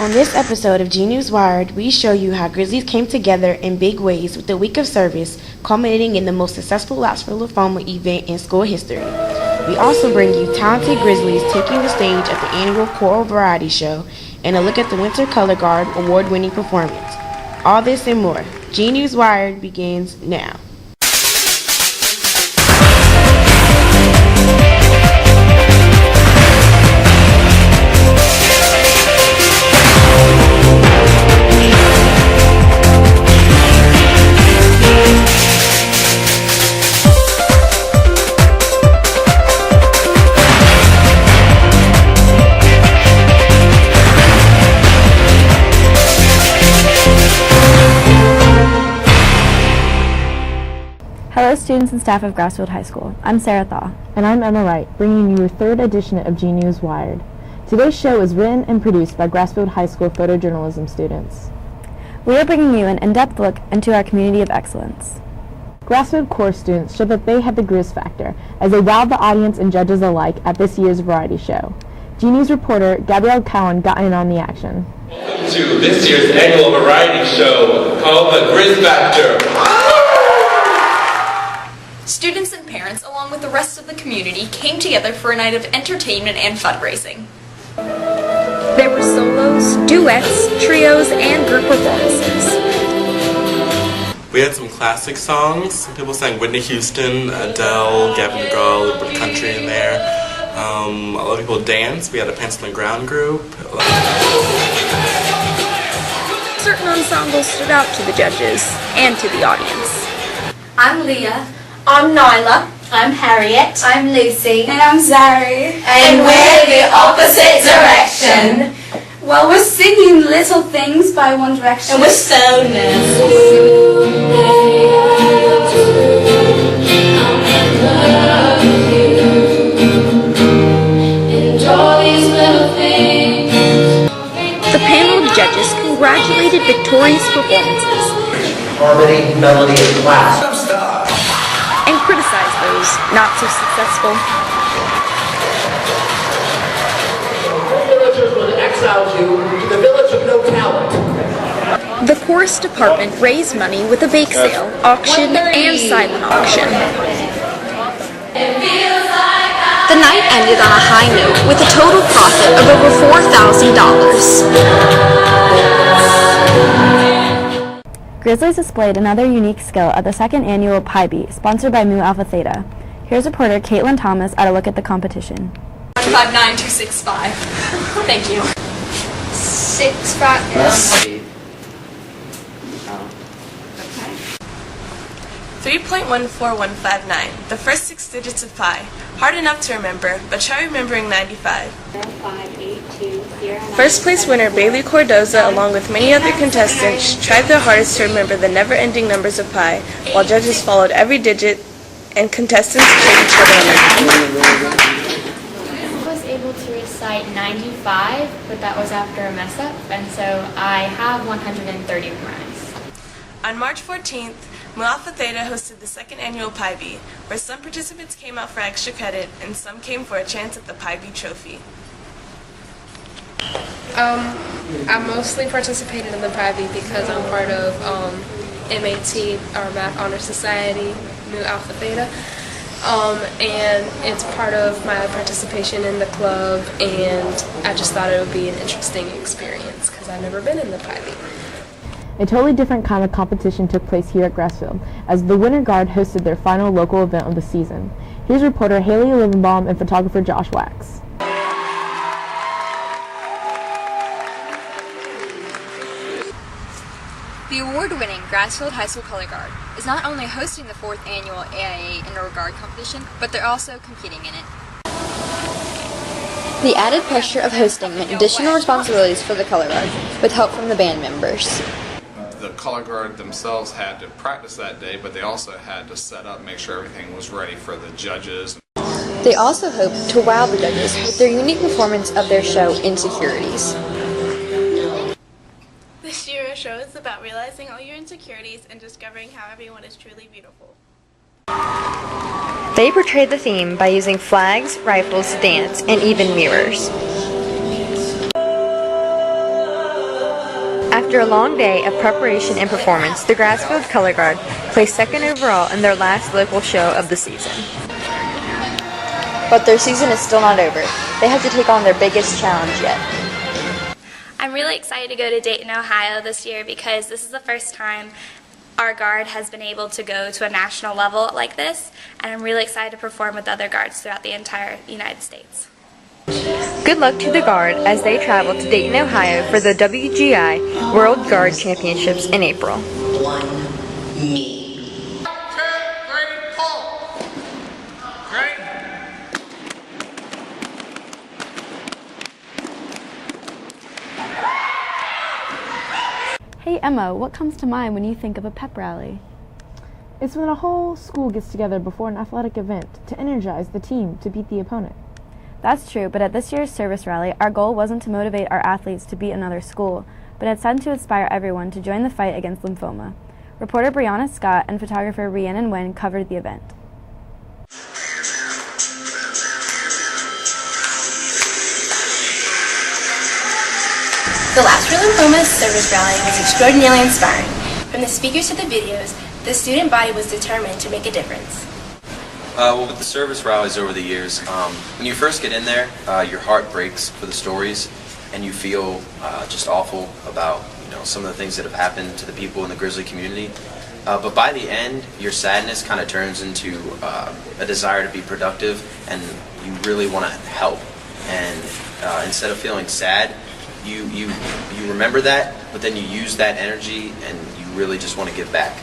On this episode of GNews Wired, we show you how Grizzlies came together in big ways with the week of service, culminating in the most successful Laps for Lymphoma event in school history. We also bring you talented Grizzlies taking the stage at the annual choral variety show and a look at the Winter Color Guard award-winning performance. All this and more. GNews Wired begins now. Hello students and staff of Grassfield High School. I'm Sarah Thaw. And I'm Emma Wright, bringing you your third edition of GNews Wired. Today's show is written and produced by Grassfield High School photojournalism students. We are bringing you an in-depth look into our community of excellence. Grassfield course students showed that they had the Grizz factor as they wowed the audience and judges alike at this year's variety show. GNews reporter Gabrielle Cowan got in on the action. Welcome to this year's annual variety show called the Grizz Factor. Students and parents, along with the rest of the community, came together for a night of entertainment and fundraising. There were solos, duets, trios, and group performances. We had some classic songs. Some people sang Whitney Houston, Adele, Gavin DeGraw, a little bit of country in there. A lot of people danced. We had a pencil and ground group. Certain ensembles stood out to the judges and to the audience. I'm Leah. I'm Nyla. I'm Harriet. I'm Lucy. And I'm Zari. And we're the opposite direction. Well, we're singing Little Things by One Direction. And we're so nervous. The panel of judges congratulated victorious performances. Harmony, melody, and class. And criticized those not so successful. Villagers would exile you to the village of no talent. The chorus department raised money with a bake sale, auction, and silent auction. The night ended on a high note with a total profit of over $4,000. Grizzlies displayed another unique skill at the second annual Pi Bee, sponsored by Mu Alpha Theta. Here's reporter Caitlin Thomas at a look at the competition. 159265. Thank you. 65. 3.14159, the first 6 digits of pi. Hard enough to remember, but try remembering 95. First place winner Bailey Cordoza, along with many other contestants, tried their hardest to remember the never-ending numbers of pi, while judges followed every digit and contestants cheered each other on. I was able to recite 95, but that was after a mess-up, and so I have 130 memorized. On March 14th, Mu Alpha Theta hosted the second annual Pi Bee, where some participants came out for extra credit and some came for a chance at the Pi Bee trophy. I mostly participated in the Pi Bee because I'm part of MAT, our Math Honor Society, Mu Alpha Theta, and it's part of my participation in the club, and I just thought it would be an interesting experience because I've never been in the Pi Bee. A totally different kind of competition took place here at Grassfield, as the Winter Guard hosted their final local event of the season. Here's reporter Haley Livenbaum and photographer Josh Wax. The award-winning Grassfield High School Color Guard is not only hosting the 4th annual AIA Indoor Guard competition, but they're also competing in it. The added pressure of hosting meant additional responsibilities for the Color Guard, with help from the band members. The Color Guard themselves had to practice that day, but they also had to set up, make sure everything was ready for the judges. They also hoped to wow the judges with their unique performance of their show, Insecurities. This year's show is about realizing all your insecurities and discovering how everyone is truly beautiful. They portrayed the theme by using flags, rifles, dance, and even mirrors. After a long day of preparation and performance, the Grassfield Color Guard placed second overall in their last local show of the season. But their season is still not over. They have to take on their biggest challenge yet. I'm really excited to go to Dayton, Ohio this year because this is the first time our guard has been able to go to a national level like this, and I'm really excited to perform with other guards throughout the entire United States. Good luck to the Guard as they travel to Dayton, Ohio for the WGI World Guard Championships in April. Hey Emma, what comes to mind when you think of a pep rally? It's when a whole school gets together before an athletic event to energize the team to beat the opponent. That's true, but at this year's service rally, our goal wasn't to motivate our athletes to beat another school, but instead to inspire everyone to join the fight against lymphoma. Reporter Brianna Scott and photographer Rhiannon Nguyen covered the event. The Last for Lymphoma service rally was extraordinarily inspiring. From the speakers to the videos, the student body was determined to make a difference. Well, with the service rallies over the years, when you first get in there, your heart breaks for the stories, and you feel just awful about some of the things that have happened to the people in the Grizzly community. But by the end, your sadness kind of turns into a desire to be productive, and you really want to help. And instead of feeling sad, you remember that, but then you use that energy, and you really just want to give back.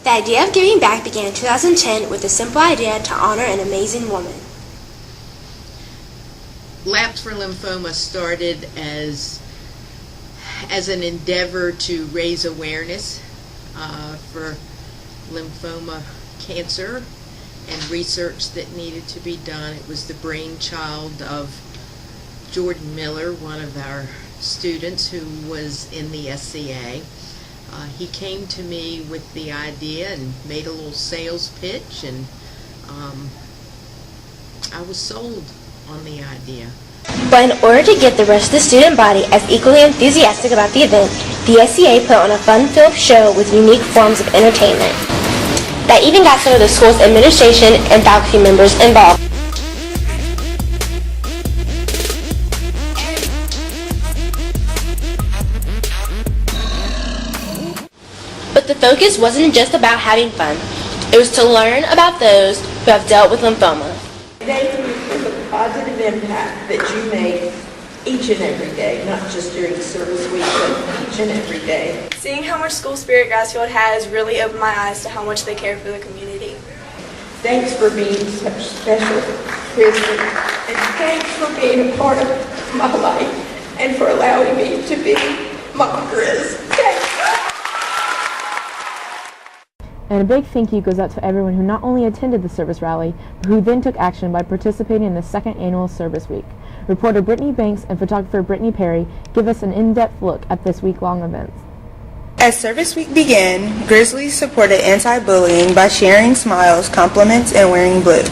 The idea of giving back began in 2010 with a simple idea to honor an amazing woman. Labs for Lymphoma started as an endeavor to raise awareness for lymphoma cancer and research that needed to be done. It was the brainchild of Jordan Miller, one of our students who was in the SCA. He came to me with the idea and made a little sales pitch, and I was sold on the idea. But in order to get the rest of the student body as equally enthusiastic about the event, the SCA put on a fun-filled show with unique forms of entertainment. That even got some of the school's administration and faculty members involved. But the focus wasn't just about having fun. It was to learn about those who have dealt with lymphoma. Thank you for the positive impact that you make each and every day, not just during service week, but each and every day. Seeing how much school spirit Grassfield has really opened my eyes to how much they care for the community. Thanks for being such special, Grizzly, and thanks for being a part of my life and for allowing me to be Mama Grizz. Thanks. And a big thank you goes out to everyone who not only attended the service rally, but who then took action by participating in the second annual service week. Reporter Brittany Banks and photographer Brittany Perry give us an in-depth look at this week-long event. As Service Week began, Grizzlies supported anti-bullying by sharing smiles, compliments, and wearing blue.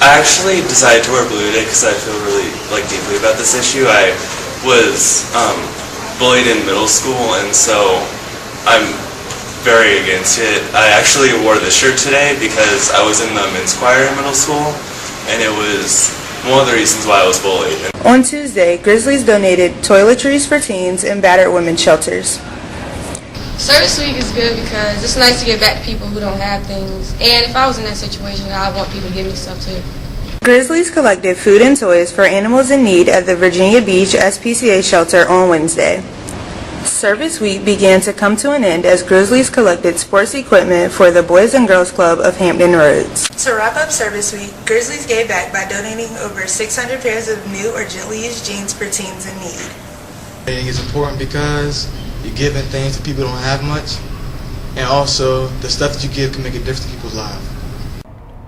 I actually decided to wear blue today because I feel really deeply about this issue. I was bullied in middle school, and so I'm very against it. I actually wore this shirt today because I was in the men's choir in middle school, and it was one of the reasons why I was bullied. On Tuesday, Grizzlies donated toiletries for teens and battered women's shelters. Service Week is good because it's nice to give back to people who don't have things, and if I was in that situation, I want people to give me stuff too. Grizzlies collected food and toys for animals in need at the Virginia Beach SPCA shelter on Wednesday. Service Week began to come to an end as Grizzlies collected sports equipment for the Boys and Girls Club of Hampton Roads. To wrap up Service Week, Grizzlies gave back by donating over 600 pairs of new or gently used jeans for teens in need. I think it's important because you're giving things to people who don't have much, and also the stuff that you give can make a difference in people's lives.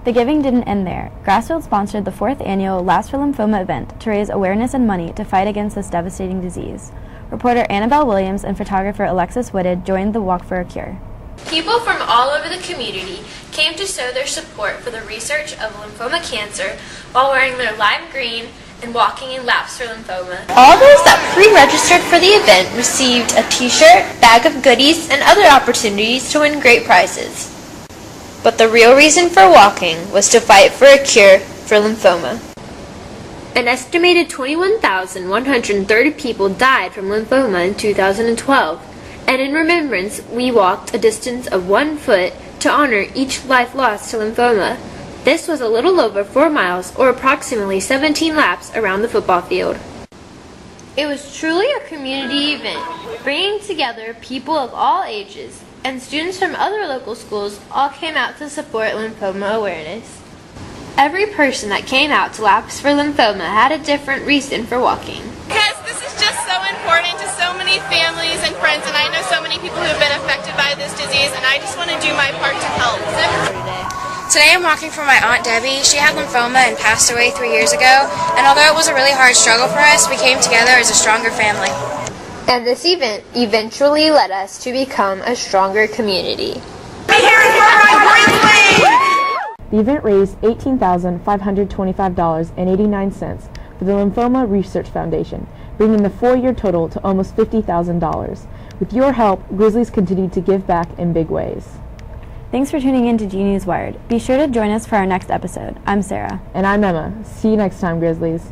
The giving didn't end there. Grassfield sponsored the 4th annual Last for Lymphoma event to raise awareness and money to fight against this devastating disease. Reporter Annabelle Williams and photographer Alexis Whitted joined the Walk for a Cure. People from all over the community came to show their support for the research of lymphoma cancer while wearing their lime green and walking in laps for lymphoma. All those that pre-registered for the event received a t-shirt, bag of goodies, and other opportunities to win great prizes. But the real reason for walking was to fight for a cure for lymphoma. An estimated 21,130 people died from lymphoma in 2012, and in remembrance, we walked a distance of 1 foot to honor each life lost to lymphoma. This was a little over 4 miles, or approximately 17 laps around the football field. It was truly a community event, bringing together people of all ages, and students from other local schools all came out to support lymphoma awareness. Every person that came out to Laps for Lymphoma had a different reason for walking. Because this is just so important to so many families and friends, and I know so many people who have been affected by this disease, and I just want to do my part to help. Today I'm walking for my Aunt Debbie. She had lymphoma and passed away 3 years ago, and although it was a really hard struggle for us, we came together as a stronger family. And this event eventually led us to become a stronger community. The event raised $18,525.89 for the Lymphoma Research Foundation, bringing the 4-year total to almost $50,000. With your help, Grizzlies continue to give back in big ways. Thanks for tuning in to GNews Wired. Be sure to join us for our next episode. I'm Sarah. And I'm Emma. See you next time, Grizzlies.